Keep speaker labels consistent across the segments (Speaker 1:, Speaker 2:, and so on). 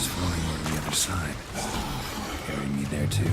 Speaker 1: is flowing over the other side, carrying me there too.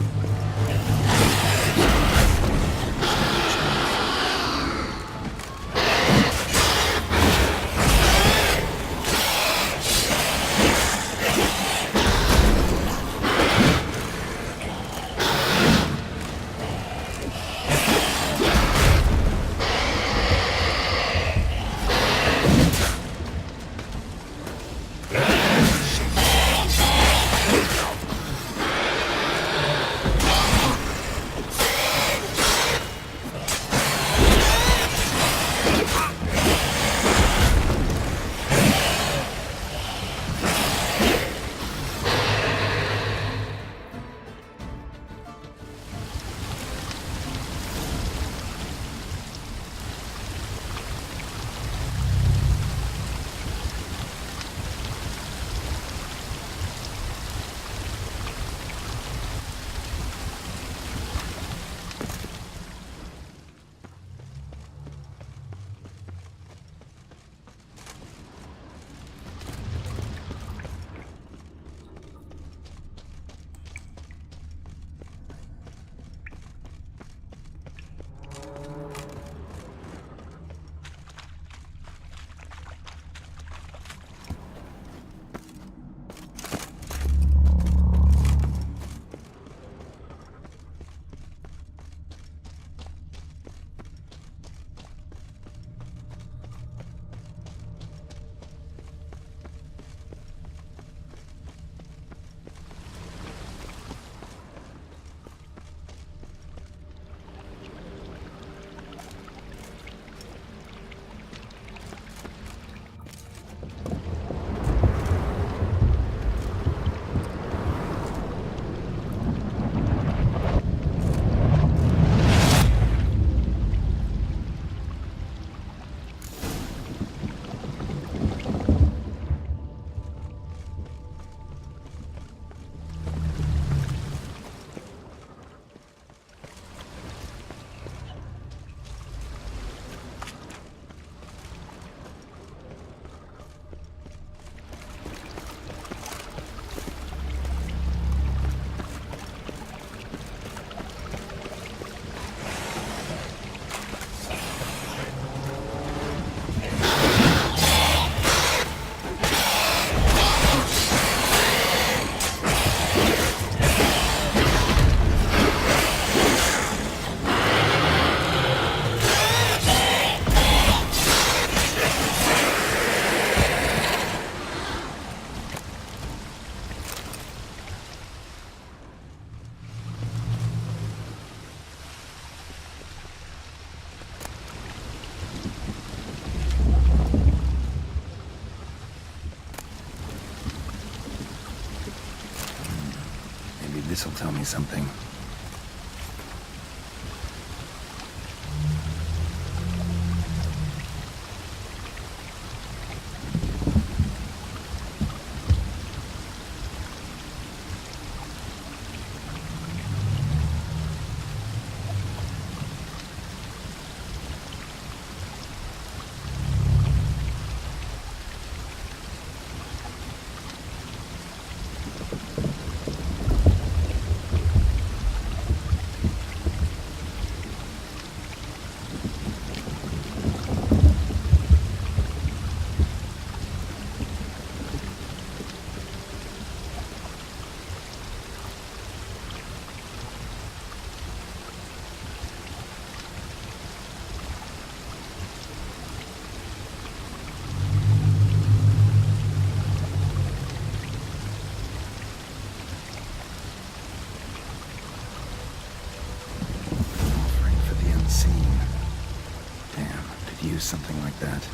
Speaker 1: This'll tell me something. Something like that.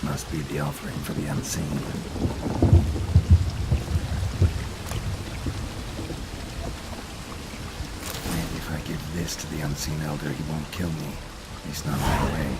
Speaker 1: Must be the offering for the unseen. this to the Unseen Elder, he won't kill me. At least not right away.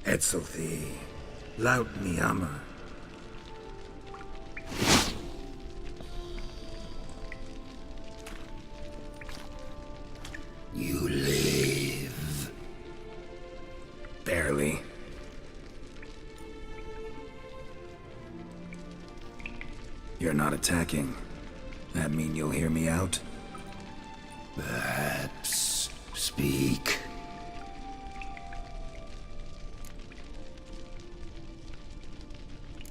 Speaker 1: Etzelthi, laut Niyama. You live. Barely. You're not attacking. That mean you'll hear me out? Perhaps. Speak.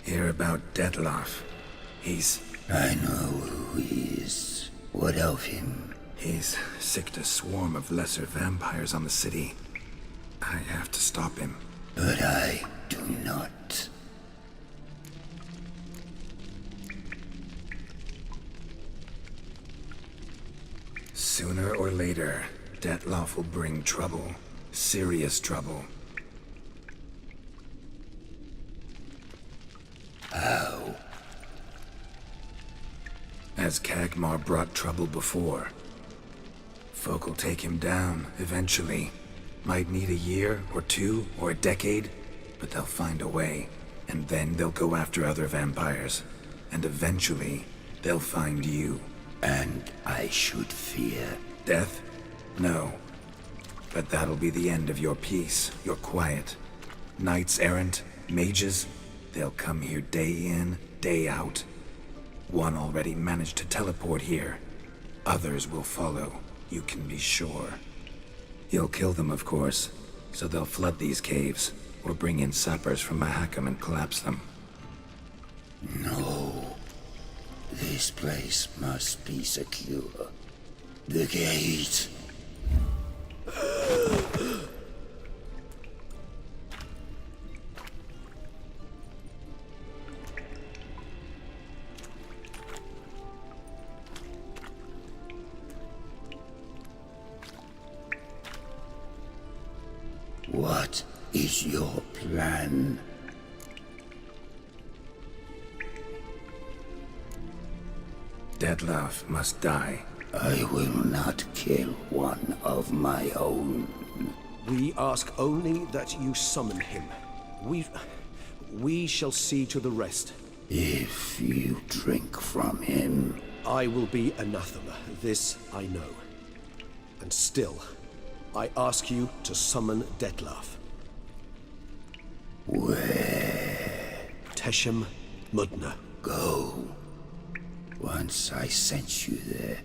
Speaker 1: Hear about Dettlaff. I know who he is. What of him? He's sicked a swarm of lesser vampires on the city. I have to stop him. But I do not. Sooner or later, Dettlaff will bring trouble. Serious trouble. How? As Kagmar brought trouble before. Folk will take him down, eventually. Might need a year, or two, or a decade, but they'll find a way. And then they'll go after other vampires. And eventually, they'll find you. And I should fear death? No. But that'll be the end of your peace, your quiet. Knights errant, mages, they'll come here day in, day out. One already managed to teleport here. Others will follow, you can be sure. You'll kill them, of course, so they'll flood these caves, or bring in sappers from Mahakam and collapse them. No. This place must be secure. The gate. What is your plan? Dettlaff must die. I will not kill one of my own.
Speaker 2: We ask only that you summon him. We shall see to the rest.
Speaker 1: If you drink from him...
Speaker 2: I will be anathema, this I know. And still, I ask you to summon Dettlaff.
Speaker 1: Where?
Speaker 2: Teshem Mudna.
Speaker 1: Go. Once I sense you there,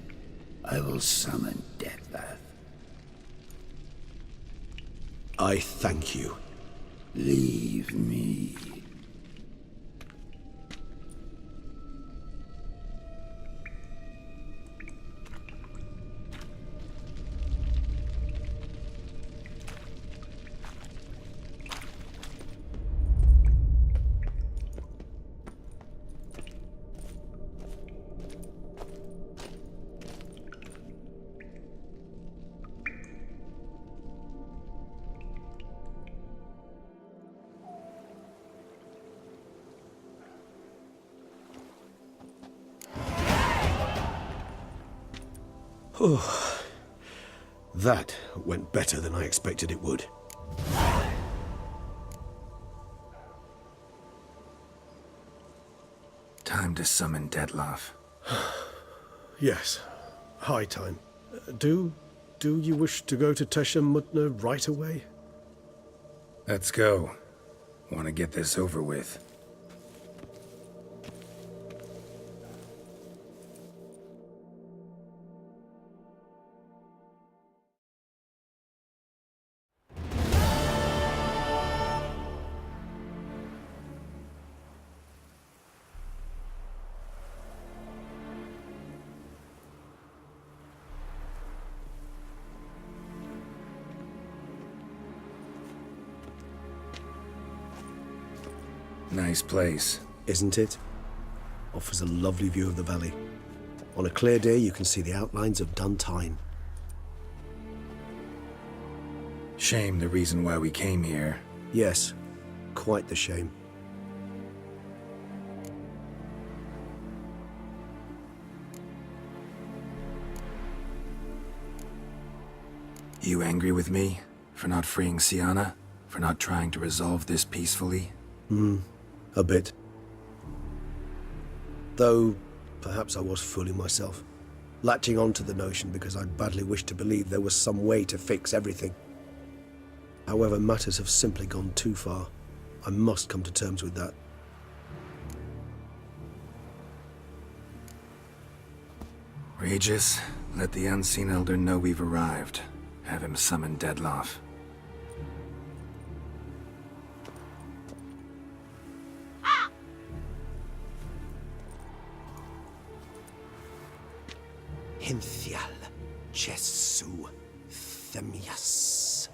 Speaker 1: I will summon Dettlaff.
Speaker 2: I thank you.
Speaker 1: Leave me.
Speaker 2: That went better than I expected it would.
Speaker 1: Time to summon Dettlaff.
Speaker 2: Yes, high time. Do you wish to go to Tesha Mutna right away?
Speaker 1: Let's go. Want to get this over with. Nice place.
Speaker 2: Isn't it? Offers a lovely view of the valley. On a clear day, you can see the outlines of Duntine.
Speaker 1: Shame the reason why we came here.
Speaker 2: Yes, quite the shame.
Speaker 1: You angry with me? For not freeing Sienna? For not trying to resolve this peacefully?
Speaker 2: A bit. Though, perhaps I was fooling myself. Latching on to the notion because I badly wished to believe there was some way to fix everything. However, matters have simply gone too far. I must come to terms with that.
Speaker 1: Regis, let the Unseen Elder know we've arrived. Have him summon Dettlaff.
Speaker 2: Hinthial Jesu Themias.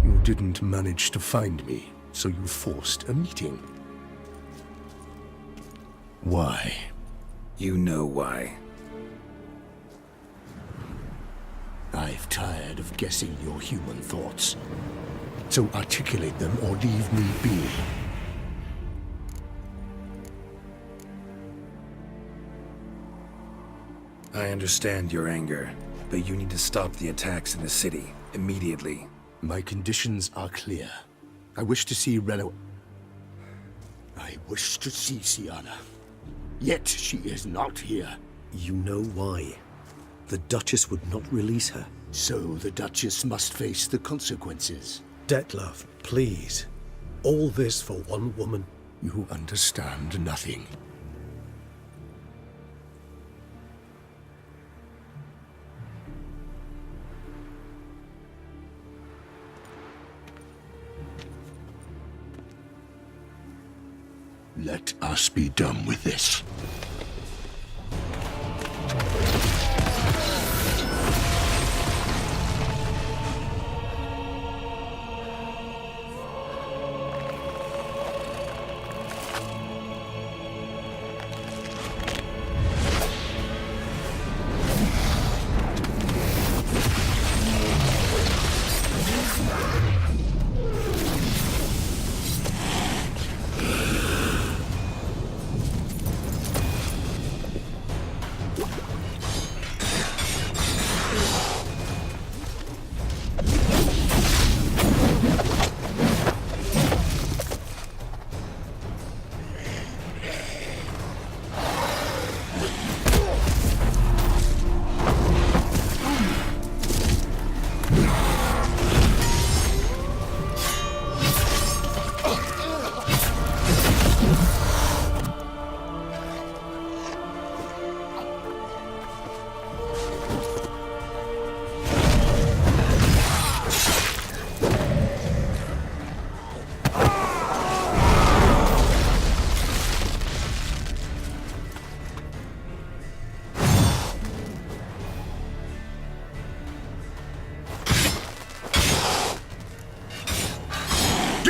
Speaker 3: You didn't manage to find me, so you forced a meeting. Why?
Speaker 1: You know why.
Speaker 3: I've tired of guessing your human thoughts. So articulate them or leave me be.
Speaker 1: I understand your anger, but you need to stop the attacks in the city, immediately.
Speaker 3: My conditions are clear. I wish to see Relo... I wish to see Sienna. Yet she is not here.
Speaker 2: You know why. The Duchess would not release her.
Speaker 3: So the Duchess must face the consequences.
Speaker 2: Dettlaff, please. All this for one woman.
Speaker 3: You understand nothing. Let us be done with this.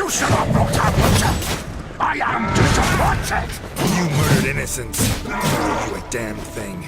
Speaker 3: You shall not brought up. I am disappointed!
Speaker 1: You murdered innocents. You a damn thing.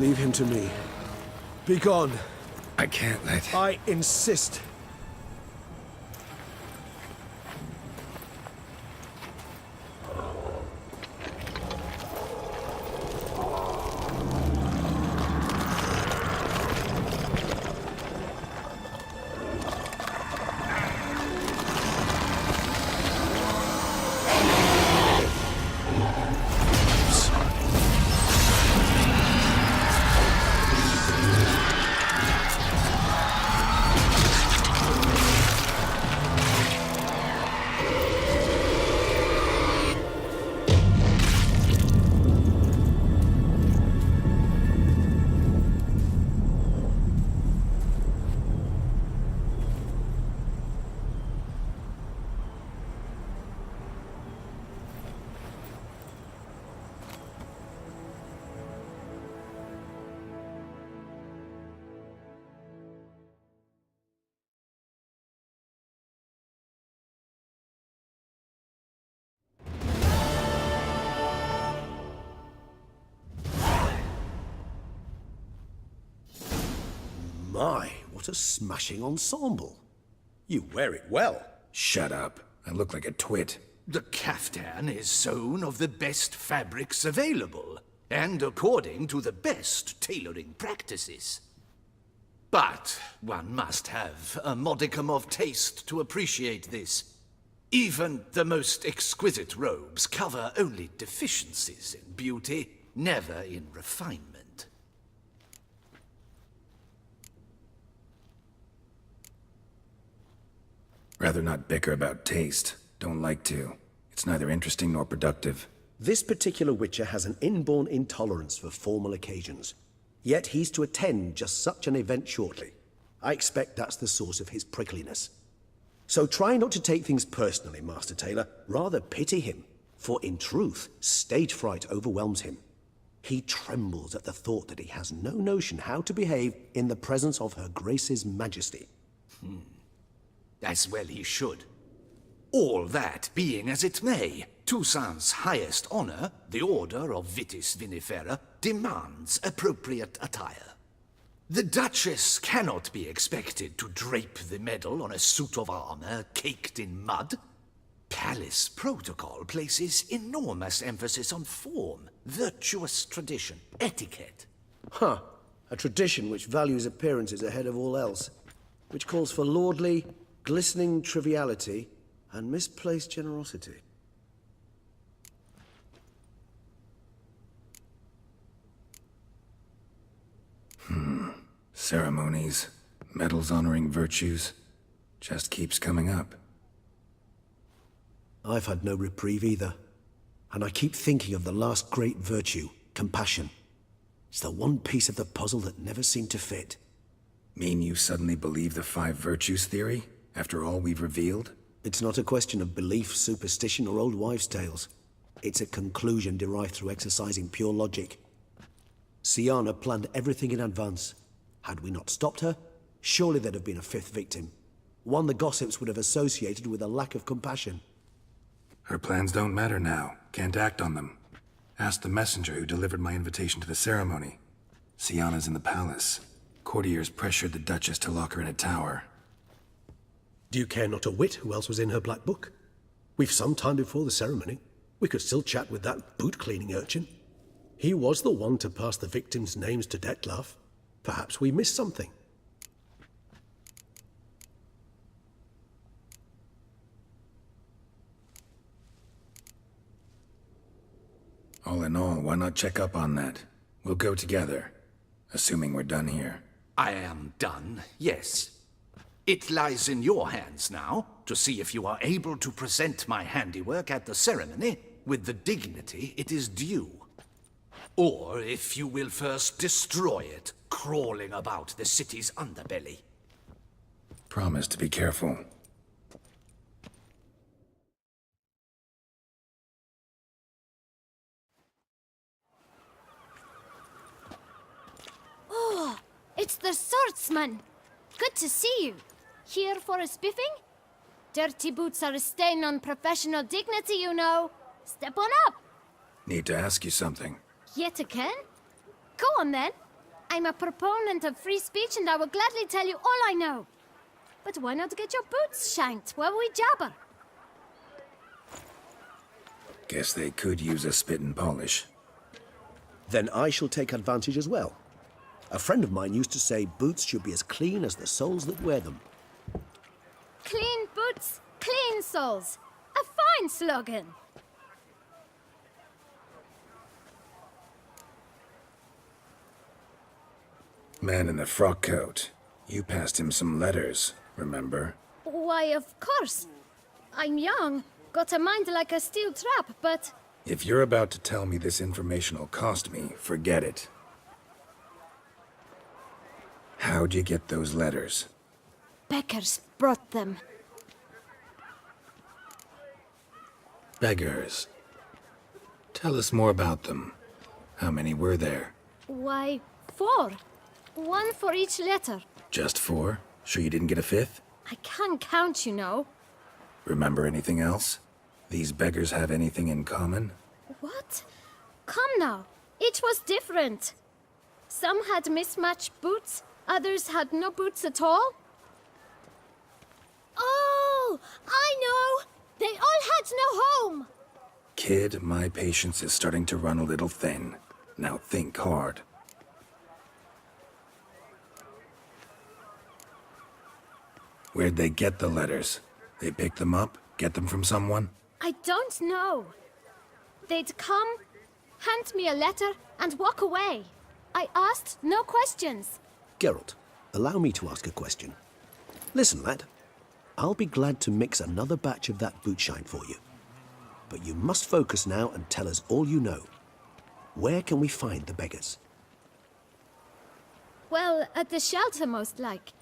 Speaker 2: Leave him to me. Be gone.
Speaker 1: I can't let...
Speaker 2: I insist. My, what a smashing ensemble. You wear it well.
Speaker 1: Shut up. I look like a twit.
Speaker 4: The caftan is sewn of the best fabrics available, and according to the best tailoring practices. But one must have a modicum of taste to appreciate this. Even the most exquisite robes cover only deficiencies in beauty, never in refinement.
Speaker 1: Rather not bicker about taste. Don't like to. It's neither interesting nor productive.
Speaker 2: This particular Witcher has an inborn intolerance for formal occasions. Yet he's to attend just such an event shortly. I expect that's the source of his prickliness. So try not to take things personally, Master Taylor. Rather pity him. For in truth, stage fright overwhelms him. He trembles at the thought that he has no notion how to behave in the presence of Her Grace's Majesty.
Speaker 4: As well he should. All that being as it may, Toussaint's highest honor, the Order of Vitis Vinifera, demands appropriate attire. The Duchess cannot be expected to drape the medal on a suit of armor caked in mud. Palace protocol places enormous emphasis on form, virtuous tradition, etiquette.
Speaker 2: Huh. A tradition which values appearances ahead of all else. Which calls for lordly, glistening triviality and misplaced generosity.
Speaker 1: Ceremonies, medals honoring virtues, just keeps coming up.
Speaker 2: I've had no reprieve either. And I keep thinking of the last great virtue, compassion. It's the one piece of the puzzle that never seemed to fit.
Speaker 1: Mean you suddenly believe the 5 virtues theory, after all we've revealed?
Speaker 2: It's not a question of belief, superstition, or old wives' tales. It's a conclusion derived through exercising pure logic. Syanna planned everything in advance. Had we not stopped her, surely there'd have been a 5th victim. One the gossips would have associated with a lack of compassion.
Speaker 1: Her plans don't matter now. Can't act on them. Ask the messenger who delivered my invitation to the ceremony. Syanna's in the palace. Courtiers pressured the Duchess to lock her in a tower.
Speaker 2: Do you care not a whit who else was in her black book? We've some time before the ceremony. We could still chat with that boot-cleaning urchin. He was the one to pass the victims' names to Dettlaff. Perhaps we missed something.
Speaker 1: All in all, why not check up on that? We'll go together, assuming we're done here.
Speaker 4: I am done, yes. It lies in your hands now to see if you are able to present my handiwork at the ceremony with the dignity it is due. Or if you will first destroy it, crawling about the city's underbelly.
Speaker 1: Promise to be careful.
Speaker 5: Oh, it's the swordsman. Good to see you. Here for a spiffing? Dirty boots are a stain on professional dignity, you know. Step on up.
Speaker 1: Need to ask you something.
Speaker 5: Yet again? Go on then. I'm a proponent of free speech and I will gladly tell you all I know. But why not get your boots shanked while we jabber?
Speaker 1: Guess they could use a spit and polish.
Speaker 2: Then I shall take advantage as well. A friend of mine used to say boots should be as clean as the soles that wear them.
Speaker 5: Clean boots, clean soles. A fine slogan.
Speaker 1: Man in the frock coat. You passed him some letters, remember?
Speaker 5: Why, of course. I'm young, got a mind like a steel trap, but...
Speaker 1: If you're about to tell me this information will cost me, forget it. How'd you get those letters?
Speaker 5: Beggars brought them.
Speaker 1: Beggars. Tell us more about them. How many were there?
Speaker 5: Why, 4. 1 for each letter.
Speaker 1: Just 4? Sure you didn't get a 5th?
Speaker 5: I can't count, you know.
Speaker 1: Remember anything else? These beggars have anything in common?
Speaker 5: What? Come now. Each was different. Some had mismatched boots, others had no boots at all. Oh, I know! They all had no home!
Speaker 1: Kid, my patience is starting to run a little thin. Now think hard. Where'd they get the letters? They pick them up? Get them from someone?
Speaker 5: I don't know. They'd come, hand me a letter, and walk away. I asked no questions.
Speaker 2: Geralt, allow me to ask a question. Listen, lad. I'll be glad to mix another batch of that boot shine for you. But you must focus now and tell us all you know. Where can we find the beggars?
Speaker 5: Well, at the shelter, most like.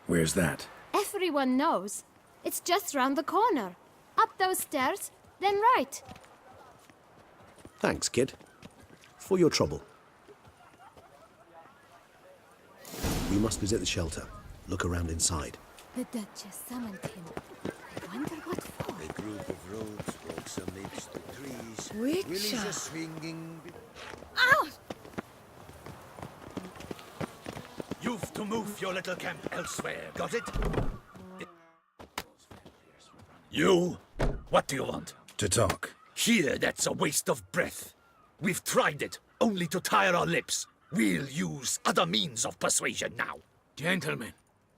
Speaker 1: Where's that?
Speaker 5: Everyone knows. It's just round the corner. Up those stairs, then right.
Speaker 2: Thanks, kid. For your trouble. We must visit the shelter. Look around inside.
Speaker 5: The Duchess summoned him. I wonder what for.
Speaker 6: A group of rogues walks amidst the trees.
Speaker 5: Witcher.
Speaker 6: Willies are swinging.
Speaker 5: Ow!
Speaker 4: You've to move your little camp elsewhere, got it? You? What do you want?
Speaker 1: To talk.
Speaker 4: Here, that's a waste of breath. We've tried it, only to tire our lips. We'll use other means of persuasion now.
Speaker 7: Gentlemen,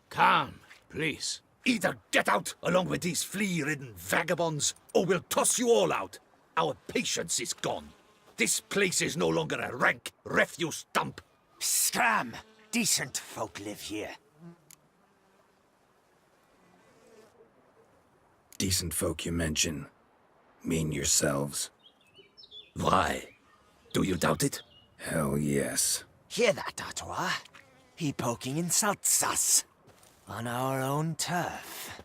Speaker 7: calm, please.
Speaker 4: Either get out along with these flea-ridden vagabonds, or we'll toss you all out. Our patience is gone. This place is no longer a rank refuse dump.
Speaker 8: Scram! Decent folk live here.
Speaker 1: Decent folk you mention. Mean yourselves?
Speaker 4: Why? Do you doubt it?
Speaker 1: Hell yes.
Speaker 8: Hear that, Artois? He poking insults us. On our own turf.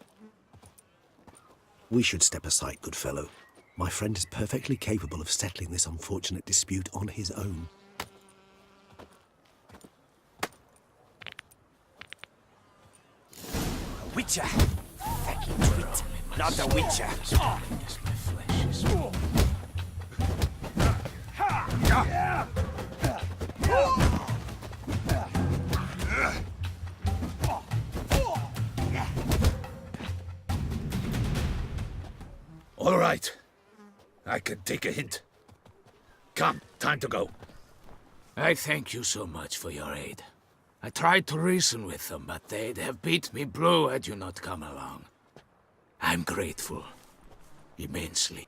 Speaker 2: We should step aside, good fellow. My friend is perfectly capable of settling this unfortunate dispute on his own.
Speaker 8: Witcher! Fucking twit. Not a witcher.
Speaker 4: All right. I can take a hint. Come, time to go.
Speaker 7: I thank you so much for your aid. I tried to reason with them, but they'd have beat me blue had you not come along. I'm grateful. Immensely.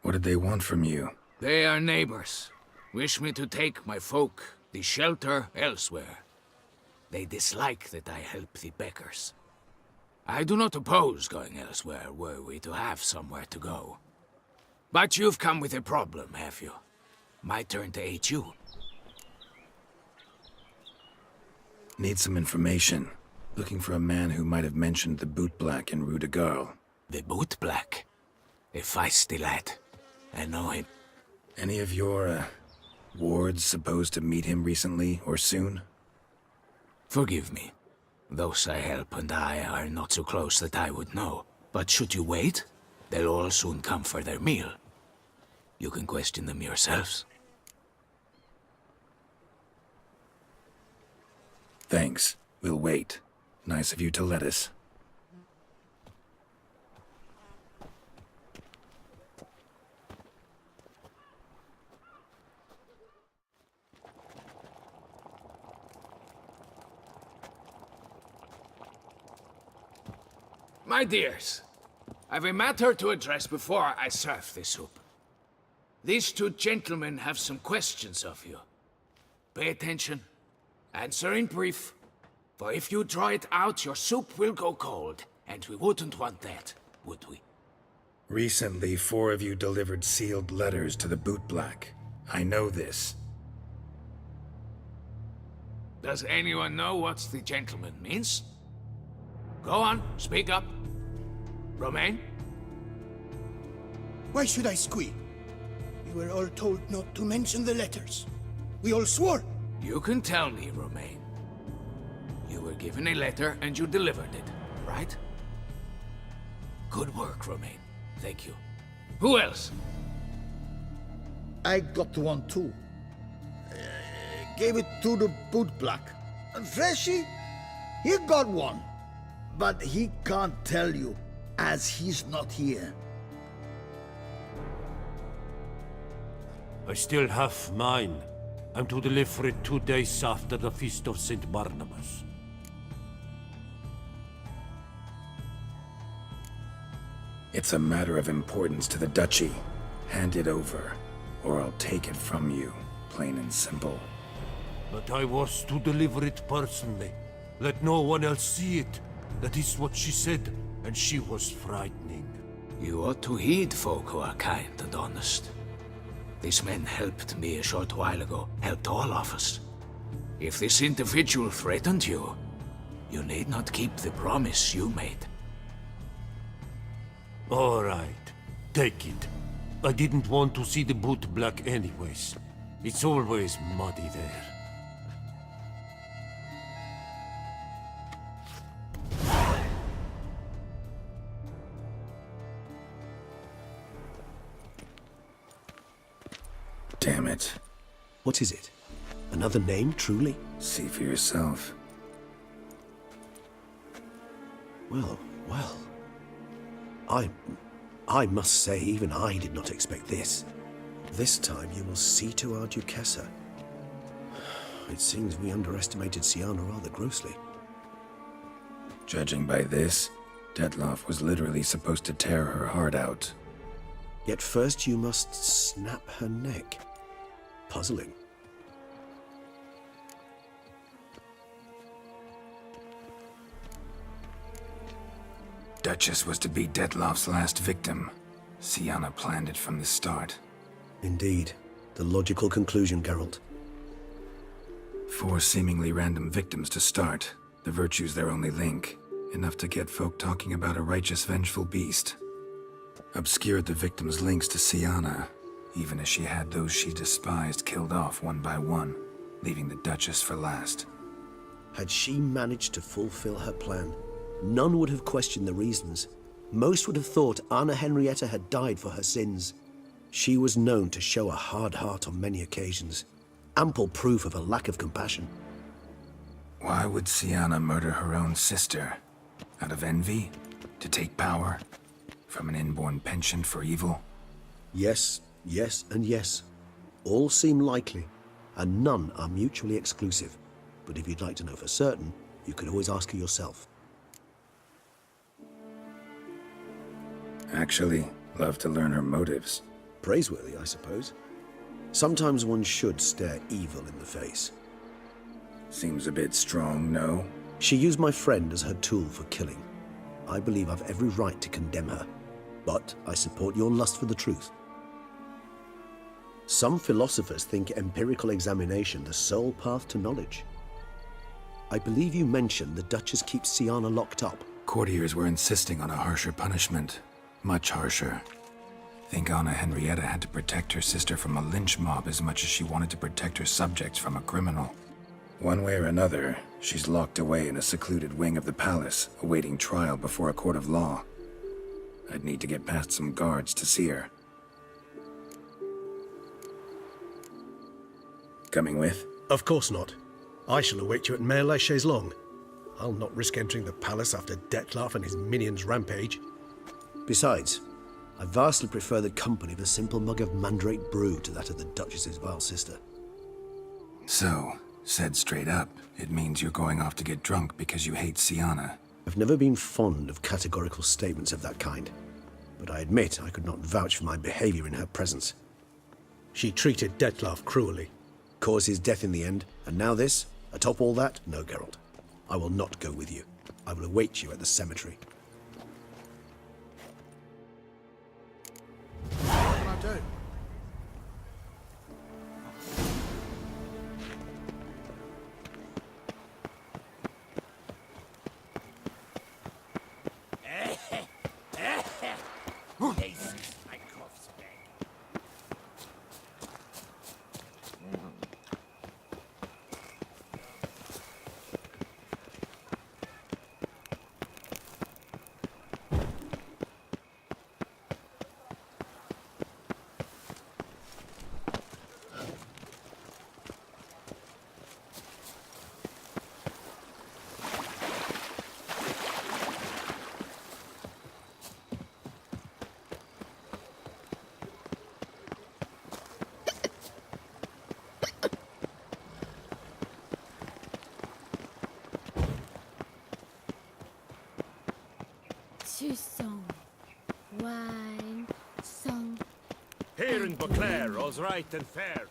Speaker 1: What did they want from you?
Speaker 7: They are neighbors. Wish me to take my folk, the shelter, elsewhere. They dislike that I help the beggars. I do not oppose going elsewhere, were we to have somewhere to go. But you've come with a problem, have you? My turn to aid you.
Speaker 1: Need some information. Looking for a man who might have mentioned the boot black in Rue de Garl.
Speaker 7: The boot black. A feisty lad. I know him.
Speaker 1: Any of your, wards supposed to meet him recently or soon?
Speaker 7: Forgive me. Those I help and I are not so close that I would know. But should you wait, they'll all soon come for their meal. You can question them yourselves.
Speaker 1: Thanks. We'll wait. Nice of you to let us.
Speaker 7: My dears, I've a matter to address before I serve the soup. These two gentlemen have some questions of you. Pay attention. Answer in brief. For if you draw it out, your soup will go cold. And we wouldn't want that, would we?
Speaker 1: Recently, 4 of you delivered sealed letters to the bootblack. I know this.
Speaker 7: Does anyone know what the gentleman means? Go on, speak up. Romain?
Speaker 9: Why should I squeal? We were all told not to mention the letters. We all swore.
Speaker 7: You can tell me, Romain. You were given a letter and you delivered it, right? Good work, Romain. Thank you. Who else?
Speaker 6: I got one too. Gave it to the bootblack. And Freshy, he got one. But he can't tell you, as he's not here.
Speaker 10: I still have mine. I'm to deliver it 2 days after the Feast of St. Barnabas.
Speaker 1: It's a matter of importance to the Duchy. Hand it over, or I'll take it from you, plain and simple.
Speaker 10: But I was to deliver it personally. Let no one else see it. That is what she said, and she was frightening.
Speaker 7: You ought to heed folk who are kind and honest. These men helped me a short while ago, helped all of us. If this individual threatened you, you need not keep the promise you made.
Speaker 10: All right, take it. I didn't want to see the bootblack anyways. It's always muddy there.
Speaker 1: Damn it.
Speaker 2: What is it? Another name, truly?
Speaker 1: See for yourself.
Speaker 2: Well, well. I must say, even I did not expect this. This time you will see to our Duchessa. It seems we underestimated Siana rather grossly.
Speaker 1: Judging by this, Detloff was literally supposed to tear her heart out.
Speaker 2: Yet first you must snap her neck. Puzzling.
Speaker 1: Duchess was to be Detloff's last victim. Siana planned it from the start.
Speaker 2: Indeed. The logical conclusion, Geralt.
Speaker 1: 4 seemingly random victims to start. The virtue's their only link. Enough to get folk talking about a righteous, vengeful beast. Obscured the victims' links to Siana, even as she had those she despised killed off one by one, leaving the Duchess for last.
Speaker 2: Had she managed to fulfill her plan, none would have questioned the reasons. Most would have thought Anna Henrietta had died for her sins. She was known to show a hard heart on many occasions. Ample proof of a lack of compassion.
Speaker 1: Why would Siana murder her own sister? Out of envy? To take power? From an inborn penchant for evil?
Speaker 2: Yes, yes, and yes. All seem likely, and none are mutually exclusive. But if you'd like to know for certain, you could always ask her yourself.
Speaker 1: Actually, love to learn her motives.
Speaker 2: Praiseworthy, I suppose. Sometimes one should stare evil in the face.
Speaker 1: Seems a bit strong, no?
Speaker 2: She used my friend as her tool for killing. I believe I've every right to condemn her, but I support your lust for the truth. Some philosophers think empirical examination the sole path to knowledge. I believe you mentioned the Duchess keeps Siana locked up.
Speaker 1: Courtiers were insisting on a harsher punishment. Much harsher. Think Anna Henrietta had to protect her sister from a lynch mob as much as she wanted to protect her subjects from a criminal. One way or another, she's locked away in a secluded wing of the palace, awaiting trial before a court of law. I'd need to get past some guards to see her. Coming with?
Speaker 2: Of course not. I shall await you at Mare la Chaise-Longue. I'll not risk entering the palace after Dettlaff and his minions rampage. Besides, I vastly prefer the company of a simple mug of mandrake brew to that of the Duchess's vile sister.
Speaker 1: So, said straight up, it means you're going off to get drunk because you hate Sienna.
Speaker 2: I've never been fond of categorical statements of that kind, but I admit I could not vouch for my behavior in her presence. She treated Dettlaff cruelly, caused his death in the end, and now this? Atop all that? No, Geralt. I will not go with you. I will await you at the cemetery.
Speaker 6: What can I do?
Speaker 5: Two song. Wine song.
Speaker 10: Here in Beauclair, all's right and fair.